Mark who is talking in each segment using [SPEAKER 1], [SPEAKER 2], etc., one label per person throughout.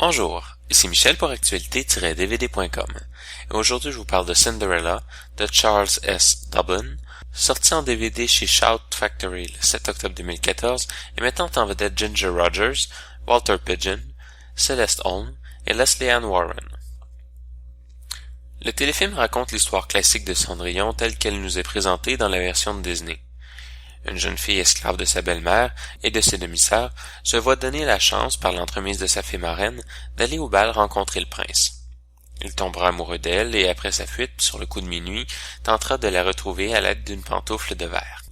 [SPEAKER 1] Bonjour, ici Michel pour actualité-dvd.com et aujourd'hui je vous parle de Cinderella de Charles S. Dobbin, sorti en DVD chez Shout Factory le 7 octobre 2014 et mettant en vedette Ginger Rogers, Walter Pidgeon, Celeste Holm et Leslie Ann Warren. Le téléfilm raconte l'histoire classique de Cendrillon telle qu'elle nous est présentée dans la version de Disney. Une jeune fille esclave de sa belle-mère et de ses demi-sœurs se voit donner la chance, par l'entremise de sa fée marraine, d'aller au bal rencontrer le prince. Il tombera amoureux d'elle et, après sa fuite, sur le coup de minuit, tentera de la retrouver à l'aide d'une pantoufle de verre.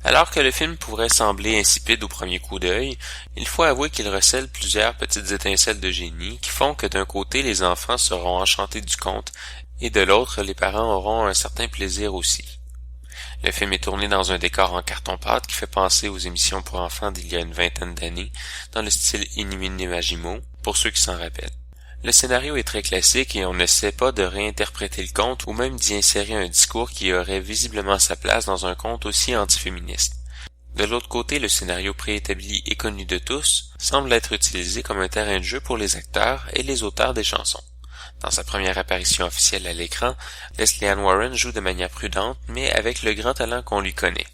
[SPEAKER 1] Alors que le film pourrait sembler insipide au premier coup d'œil, il faut avouer qu'il recèle plusieurs petites étincelles de génie qui font que d'un côté les enfants seront enchantés du conte et de l'autre les parents auront un certain plaisir aussi. Le film est tourné dans un décor en carton-pâte qui fait penser aux émissions pour enfants d'il y a une vingtaine d'années, dans le style Inimini-Majimo, pour ceux qui s'en rappellent. Le scénario est très classique et on n'essaie pas de réinterpréter le conte ou même d'y insérer un discours qui aurait visiblement sa place dans un conte aussi antiféministe. De l'autre côté, le scénario préétabli et connu de tous semble être utilisé comme un terrain de jeu pour les acteurs et les auteurs des chansons. Dans sa première apparition officielle à l'écran, Leslie Ann Warren joue de manière prudente, mais avec le grand talent qu'on lui connaît.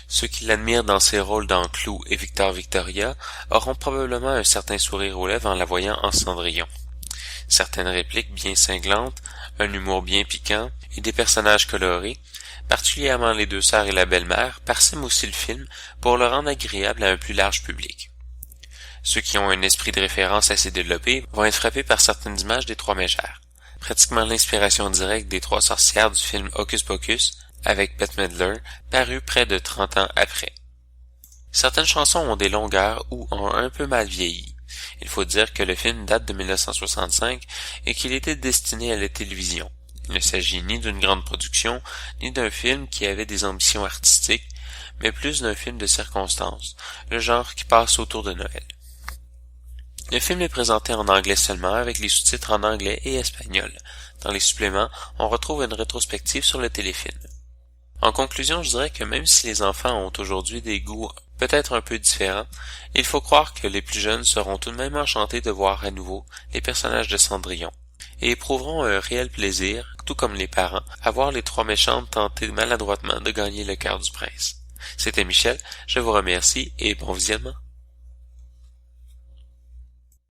[SPEAKER 1] Ceux qui l'admirent dans ses rôles dans Clou et Victor Victoria auront probablement un certain sourire aux lèvres en la voyant en Cendrillon. Certaines répliques bien cinglantes, un humour bien piquant et des personnages colorés, particulièrement les deux sœurs et la belle-mère, parsèment aussi le film pour le rendre agréable à un plus large public. Ceux qui ont un esprit de référence assez développé vont être frappés par certaines images des Trois Mégères, pratiquement l'inspiration directe des Trois Sorcières du film Hocus Pocus avec Bette Midler, paru près de 30 ans après. Certaines chansons ont des longueurs ou ont un peu mal vieilli. Il faut dire que le film date de 1965 et qu'il était destiné à la télévision. Il ne s'agit ni d'une grande production, ni d'un film qui avait des ambitions artistiques, mais plus d'un film de circonstances, le genre qui passe autour de Noël. Le film est présenté en anglais seulement, avec les sous-titres en anglais et espagnol. Dans les suppléments, on retrouve une rétrospective sur le téléfilm. En conclusion, je dirais que même si les enfants ont aujourd'hui des goûts peut-être un peu différents, il faut croire que les plus jeunes seront tout de même enchantés de voir à nouveau les personnages de Cendrillon, et éprouveront un réel plaisir, tout comme les parents, à voir les trois méchantes tenter maladroitement de gagner le cœur du prince. C'était Michel, je vous remercie et bon visionnement.